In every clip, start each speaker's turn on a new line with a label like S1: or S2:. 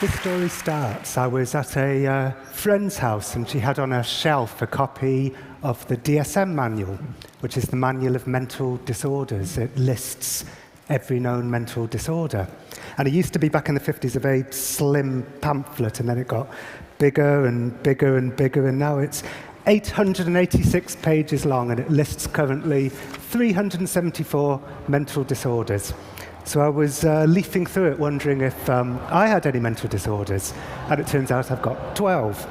S1: This story starts. I was at a friend's house, and she had on her shelf a copy of the DSM manual, which is the Manual of Mental Disorders. It lists every known mental disorder. And it used to be, back in the 50s, a very slim pamphlet, and then it got bigger and bigger and bigger, and now it's 886 pages long, and it lists currently 374 mental disorders. So I was leafing through it, wondering if I had any mental disorders, and it turns out I've got 12.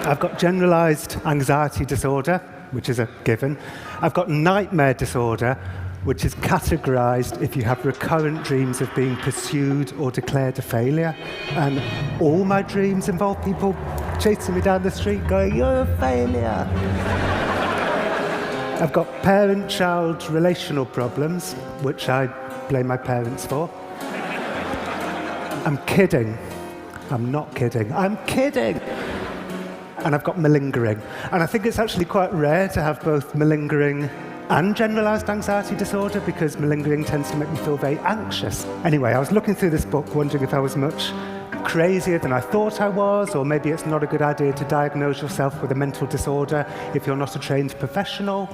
S1: I've got generalized anxiety disorder, which is a given. I've got nightmare disorder, which is categorized if you have recurrent dreams of being pursued or declared a failure. And all my dreams involve people chasing me down the street going, "You're a failure." I've got parent-child relational problems, which I blame my parents for. I'm kidding. I'm not kidding. I'm kidding. And I've got malingering. And I think it's actually quite rare to have both malingering and generalized anxiety disorder, because malingering tends to make me feel very anxious. Anyway, I was looking through this book wondering if I was much crazier than I thought I was, or maybe it's not a good idea to diagnose yourself with a mental disorder if you're not a trained professional.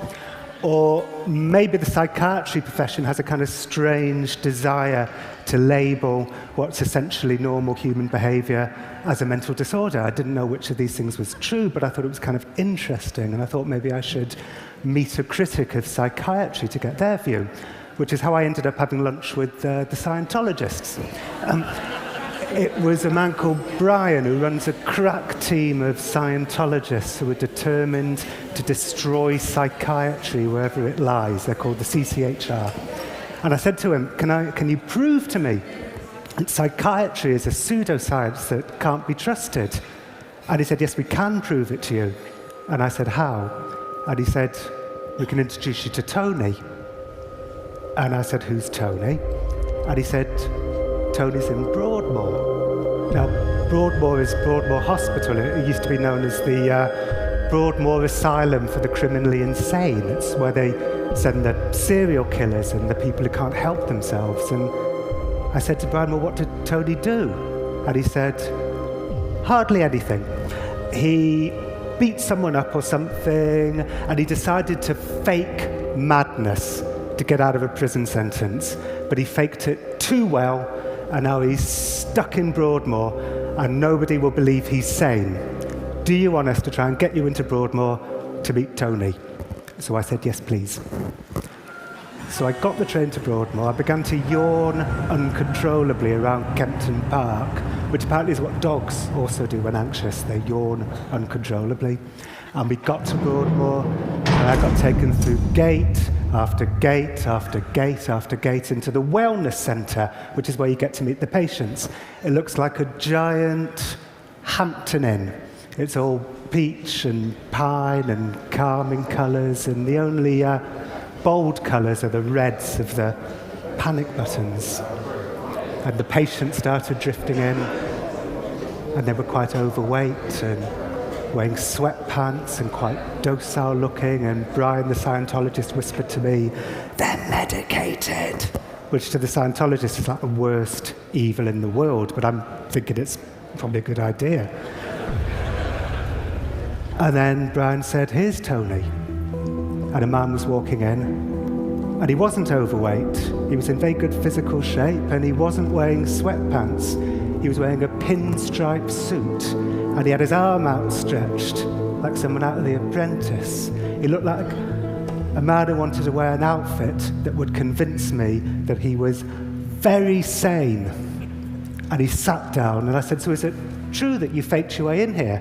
S1: Or maybe the psychiatry profession has a kind of strange desire to label what's essentially normal human behavior as a mental disorder. I didn't know which of these things was true, but I thought it was kind of interesting, and I thought maybe I should meet a critic of psychiatry to get their view, which is how I ended up having lunch with the Scientologists. It was a man called Brian, who runs a crack team of Scientologists who are determined to destroy psychiatry wherever it lies. They're called the CCHR. And I said to him, can you prove to me that psychiatry is a pseudoscience that can't be trusted? And he said, yes, we can prove it to you. And I said, how? And he said, we can introduce you to Tony. And I said, who's Tony? And he said, Tony's in Broadmoor. Now, Broadmoor is Broadmoor Hospital. It used to be known as the Broadmoor Asylum for the Criminally Insane. It's where they send the serial killers and the people who can't help themselves. And I said to Brian, well, what did Tony do? And he said, hardly anything. He beat someone up or something, and he decided to fake madness to get out of a prison sentence. But he faked it too well, and now he's stuck in Broadmoor, and nobody will believe he's sane. Do you want us to try and get you into Broadmoor to meet Tony? So I said, yes, please. So I got the train to Broadmoor. I began to yawn uncontrollably around Kempton Park, which apparently is what dogs also do when anxious. They yawn uncontrollably. And we got to Broadmoor, and I got taken through gate after gate after gate after gate into the wellness centre, which is where you get to meet the patients. It looks like a giant Hampton Inn. It's all peach and pine and calming colours, and the only bold colours are the reds of the panic buttons. And the patients started drifting in, and they were quite overweight and wearing sweatpants and quite docile looking, and Brian, the Scientologist, whispered to me, they're medicated, which to the Scientologist is like the worst evil in the world, but I'm thinking it's probably a good idea. And then Brian said, here's Tony. And a man was walking in, and he wasn't overweight. He was in very good physical shape, and he wasn't wearing sweatpants. He was wearing a pinstripe suit, and he had his arm outstretched like someone out of The Apprentice. He looked like a man who wanted to wear an outfit that would convince me that he was very sane. And he sat down, and I said, so is it true that you faked your way in here?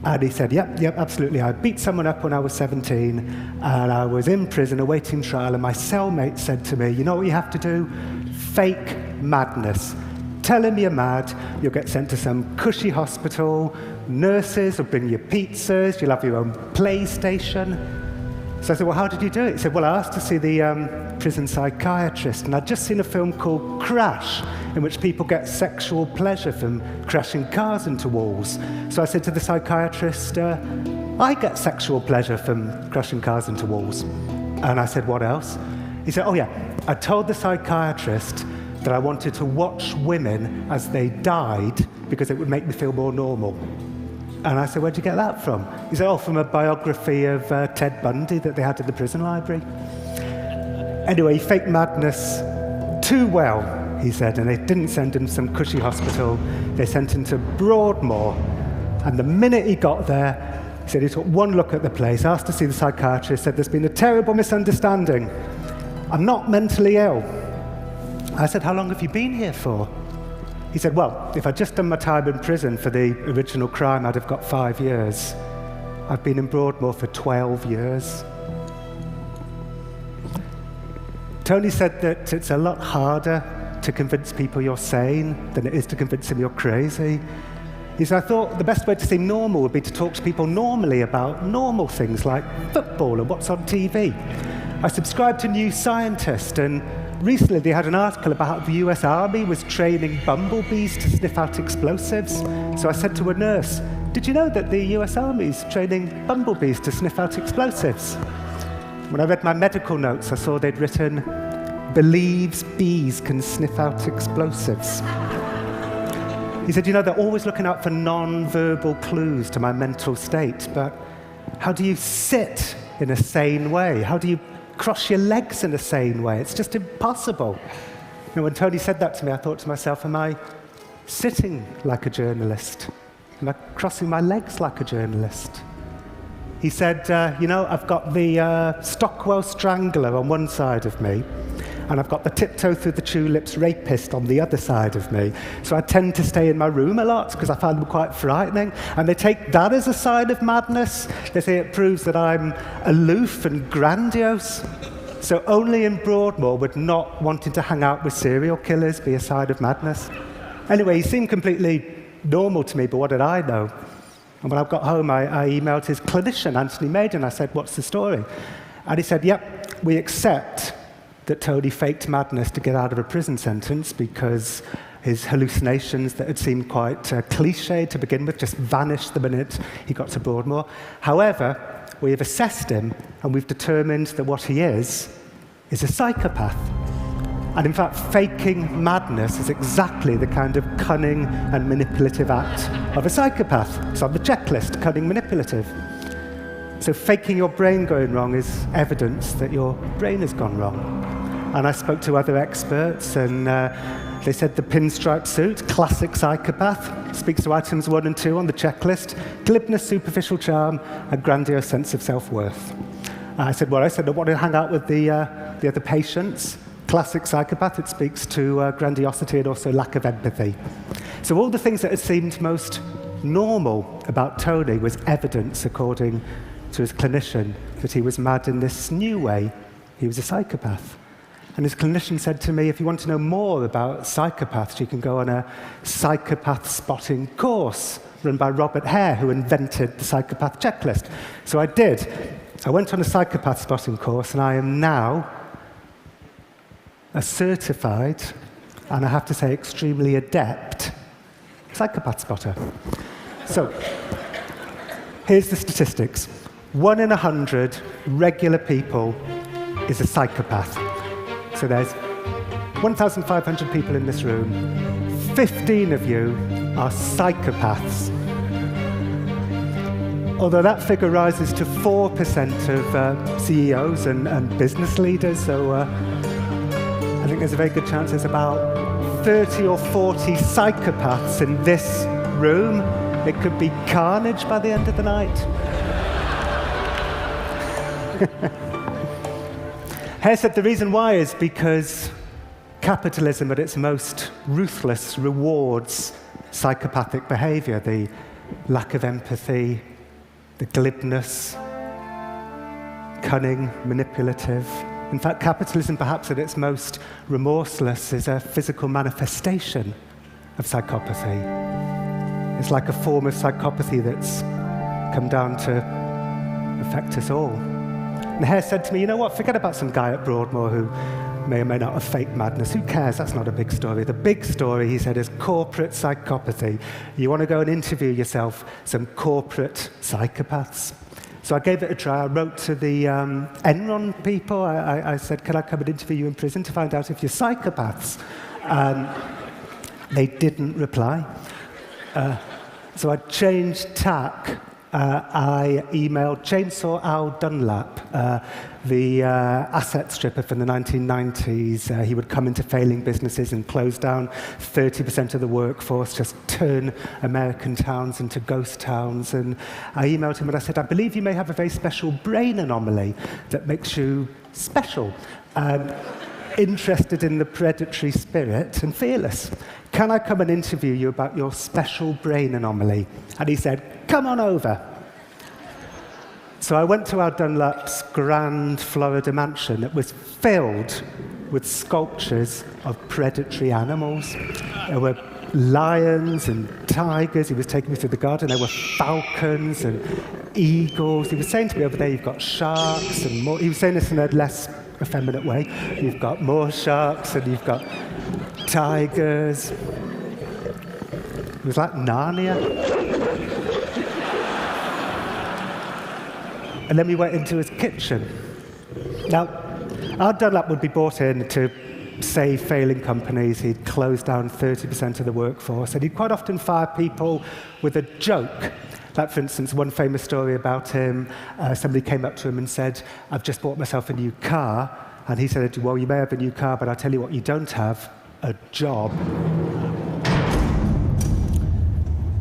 S1: And he said, yep, absolutely. I beat someone up when I was 17, and I was in prison awaiting trial, and my cellmate said to me, you know what you have to do? Fake madness. Tell him you're mad, you'll get sent to some cushy hospital, nurses will bring you pizzas, you'll have your own PlayStation. So I said, well, how did you do it? He said, well, I asked to see the prison psychiatrist, and I'd just seen a film called Crash, in which people get sexual pleasure from crashing cars into walls. So I said to the psychiatrist, I get sexual pleasure from crashing cars into walls. And I said, what else? He said, oh yeah, I told the psychiatrist that I wanted to watch women as they died because it would make me feel more normal. And I said, where'd you get that from? He said, oh, from a biography of Ted Bundy that they had in the prison library. Anyway, he faked madness too well, he said, and they didn't send him to some cushy hospital. They sent him to Broadmoor. And the minute he got there, he said he took one look at the place, asked to see the psychiatrist, said, there's been a terrible misunderstanding. I'm not mentally ill. I said, how long have you been here for? He said, well, if I'd just done my time in prison for the original crime, I'd have got 5 years. I've been in Broadmoor for 12 years. Tony said that it's a lot harder to convince people you're sane than it is to convince them you're crazy. He said, I thought the best way to seem normal would be to talk to people normally about normal things like football and what's on TV. I subscribed to New Scientist, and recently they had an article about how the US Army was training bumblebees to sniff out explosives. So I said to a nurse, did you know that the US Army's training bumblebees to sniff out explosives? When I read my medical notes, I saw they'd written, believes bees can sniff out explosives. He said, you know, they're always looking out for non-verbal clues to my mental state, but how do you sit in a sane way? How do you cross your legs in a sane way? It's just impossible. You know, when Tony said that to me, I thought to myself, am I sitting like a journalist? Am I crossing my legs like a journalist? He said, you know, I've got the Stockwell Strangler on one side of me, and I've got the Tiptoe Through the Tulips rapist on the other side of me. So I tend to stay in my room a lot because I find them quite frightening. And they take that as a sign of madness. They say it proves that I'm aloof and grandiose. So only in Broadmoor would not wanting to hang out with serial killers be a sign of madness. Anyway, he seemed completely normal to me, but what did I know? And when I got home, I emailed his clinician, Anthony Maiden. I said, what's the story? And he said, yep, we accept that Tony faked madness to get out of a prison sentence because his hallucinations that had seemed quite cliched to begin with just vanished the minute he got to Broadmoor. However, we have assessed him and we've determined that what he is a psychopath. And in fact, faking madness is exactly the kind of cunning and manipulative act of a psychopath. It's on the checklist, cunning, manipulative. So faking your brain going wrong is evidence that your brain has gone wrong. And I spoke to other experts, and they said the pinstripe suit, classic psychopath, speaks to items 1 and 2 on the checklist, glibness, superficial charm, a grandiose sense of self-worth. I said, I want to hang out with the other patients. Classic psychopath, it speaks to grandiosity and also lack of empathy. So all the things that had seemed most normal about Tony was evidence, according to his clinician, that he was mad in this new way. He was a psychopath. And his clinician said to me, if you want to know more about psychopaths, you can go on a psychopath spotting course run by Robert Hare, who invented the psychopath checklist. So I did. I went on a psychopath spotting course, and I am now a certified, and I have to say extremely adept, psychopath spotter. So here's the statistics. 1 in 100 regular people is a psychopath. So there's 1,500 people in this room. 15 of you are psychopaths. Although that figure rises to 4% of CEOs and business leaders, so I think there's a very good chance there's about 30 or 40 psychopaths in this room. It could be carnage by the end of the night. Hare said the reason why is because capitalism at its most ruthless rewards psychopathic behavior, the lack of empathy, the glibness, cunning, manipulative. In fact, capitalism, perhaps at its most remorseless, is a physical manifestation of psychopathy. It's like a form of psychopathy that's come down to affect us all. And Hare said to me, you know what, forget about some guy at Broadmoor who may or may not have fake madness. Who cares? That's not a big story. The big story, he said, is corporate psychopathy. You want to go and interview yourself some corporate psychopaths. So I gave it a try. I wrote to the Enron people. I said, can I come and interview you in prison to find out if you're psychopaths? They didn't reply. So I changed tack. I emailed Chainsaw Al Dunlap, the asset stripper from the 1990s. He would come into failing businesses and close down 30% of the workforce, just turn American towns into ghost towns. And I emailed him and I said, I believe you may have a very special brain anomaly that makes you special, interested in the predatory spirit and fearless. Can I come and interview you about your special brain anomaly? And he said, come on over. So I went to Al Dunlap's grand Florida mansion that was filled with sculptures of predatory animals. There were lions and tigers. He was taking me through the garden. There were falcons and eagles. He was saying to me over there, you've got sharks and more. He was saying this in a less effeminate way. You've got more sharks and you've got tigers. It was like Narnia. And then we went into his kitchen. Now, Al Dunlap would be brought in to save failing companies. He'd close down 30% of the workforce, and he'd quite often fire people with a joke. Like, for instance, one famous story about him, somebody came up to him and said, I've just bought myself a new car. And he said, well, you may have a new car, but I'll tell you what you don't have, a job.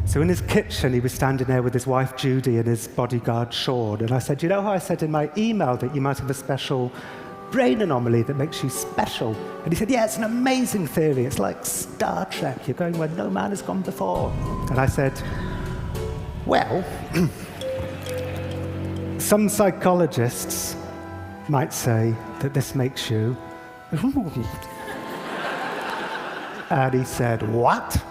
S1: So in his kitchen, he was standing there with his wife, Judy, and his bodyguard, Sean. And I said, you know how I said in my email that you might have a special brain anomaly that makes you special? And he said, yeah, it's an amazing theory. It's like Star Trek. You're going where no man has gone before. And I said, well, some psychologists might say that this makes you... And he said, what?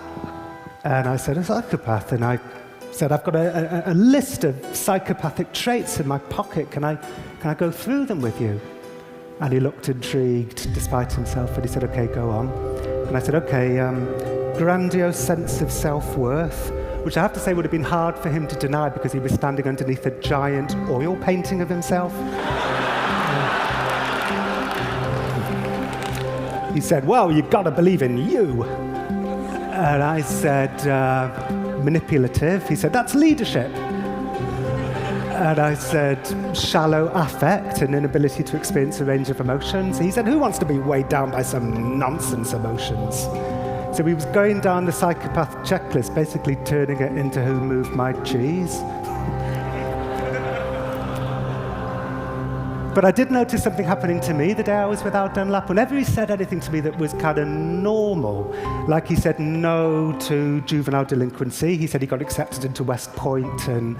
S1: And I said, a psychopath. And I said, I've got a list of psychopathic traits in my pocket. Can I go through them with you? And he looked intrigued despite himself, and he said, okay, go on. And I said, okay, grandiose sense of self-worth, which I have to say would have been hard for him to deny because he was standing underneath a giant oil painting of himself. He said, well, you've got to believe in you. And I said, manipulative. He said, that's leadership. And I said, shallow affect, an inability to experience a range of emotions. He said, who wants to be weighed down by some nonsense emotions? So he was going down the psychopath checklist, basically turning it into who moved my cheese. But I did notice something happening to me the day I was with Al Dunlap. Whenever he said anything to me that was kind of normal, like he said no to juvenile delinquency, he said he got accepted into West Point, and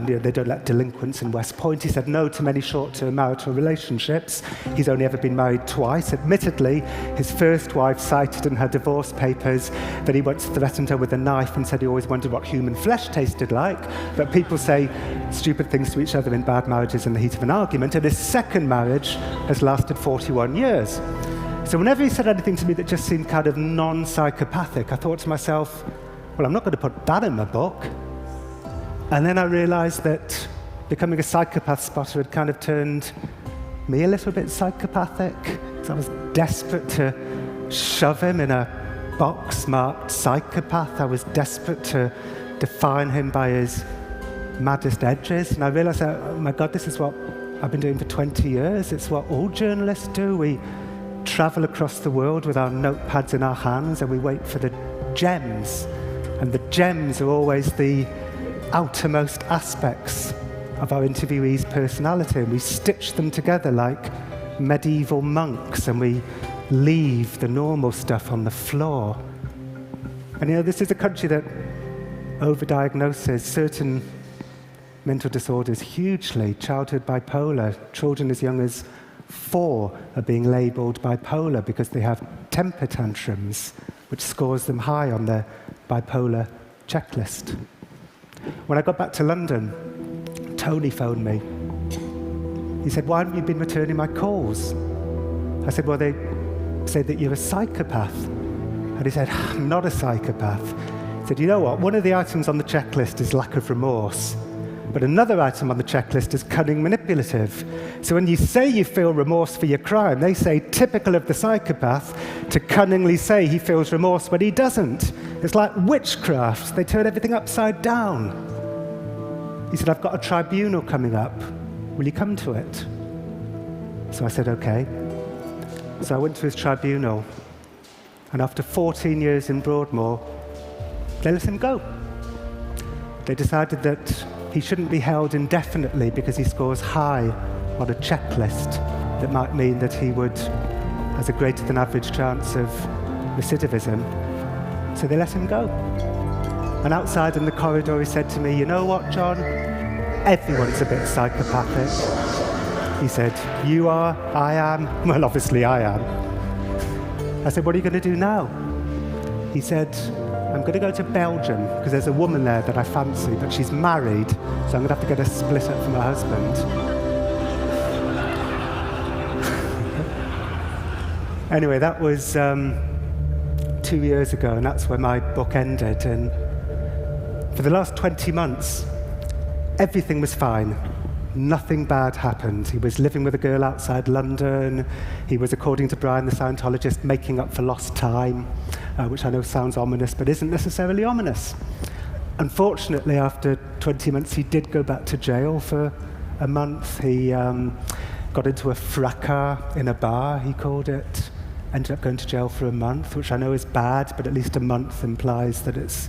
S1: you know, they don't let delinquents in West Point. He said no to many short-term marital relationships. He's only ever been married twice. Admittedly, his first wife cited in her divorce papers that he once threatened her with a knife and said he always wondered what human flesh tasted like. But people say stupid things to each other in bad marriages in the heat of an argument, and his second marriage has lasted 41 years. So whenever he said anything to me that just seemed kind of non-psychopathic, I thought to myself, well, I'm not going to put that in my book. And then I realized that becoming a psychopath spotter had kind of turned me a little bit psychopathic. So I was desperate to shove him in a box marked psychopath. I was desperate to define him by his maddest edges. And I realized that, oh my God, this is what I've been doing for 20 years. It's what all journalists do. We travel across the world with our notepads in our hands and we wait for the gems. And the gems are always the outermost aspects of our interviewee's personality. And we stitch them together like medieval monks, and we leave the normal stuff on the floor. And you know, this is a country that overdiagnoses certain mental disorders hugely. Childhood bipolar. Children as young as 4 are being labelled bipolar because they have temper tantrums, which scores them high on the bipolar checklist. When I got back to London, Tony phoned me. He said, why haven't you been returning my calls? I said, well, they say that you're a psychopath. And he said, I'm not a psychopath. He said, you know what? One of the items on the checklist is lack of remorse. But another item on the checklist is cunning manipulative. So when you say you feel remorse for your crime, they say, typical of the psychopath, to cunningly say he feels remorse when he doesn't. It's like witchcraft. They turn everything upside down. He said, I've got a tribunal coming up. Will you come to it? So I said, okay. So I went to his tribunal. And after 14 years in Broadmoor, they let him go. They decided that he shouldn't be held indefinitely because he scores high on a checklist that might mean that he has a greater than average chance of recidivism. So they let him go. And outside in the corridor, he said to me, you know what, John? Everyone's a bit psychopathic. He said, you are, I am. Well, obviously I am. I said, what are you going to do now? He said, I'm going to go to Belgium because there's a woman there that I fancy, but she's married, so I'm going to have to get a split up from her husband. Anyway, that was 2 years ago, and that's where my book ended. And for the last 20 months, everything was fine. Nothing bad happened. He was living with a girl outside London. He was, according to Brian the Scientologist, making up for lost time, which I know sounds ominous, but isn't necessarily ominous. Unfortunately, after 20 months, he did go back to jail for a month. He got into a fracas in a bar, he called it. Ended up going to jail for a month, which I know is bad, but at least a month implies that it's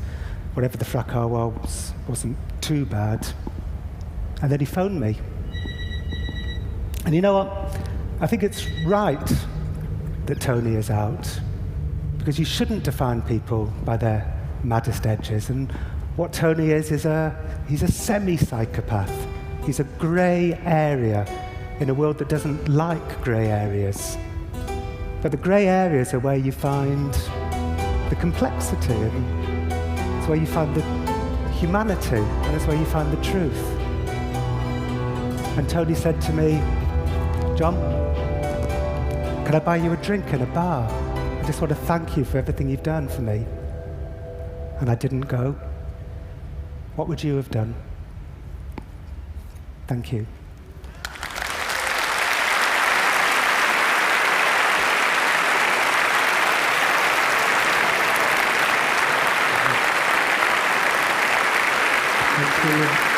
S1: whatever the fracas wasn't too bad. And then he phoned me. And you know what? I think it's right that Tony is out, because you shouldn't define people by their maddest edges. And what Tony is he's a semi-psychopath. He's a grey area in a world that doesn't like grey areas. But the grey areas are where you find the complexity, and it's where you find the humanity, and it's where you find the truth. And Tony said to me, John, can I buy you a drink in a bar? I just want to thank you for everything you've done for me. And I didn't go. What would you have done? Thank you. Thank you.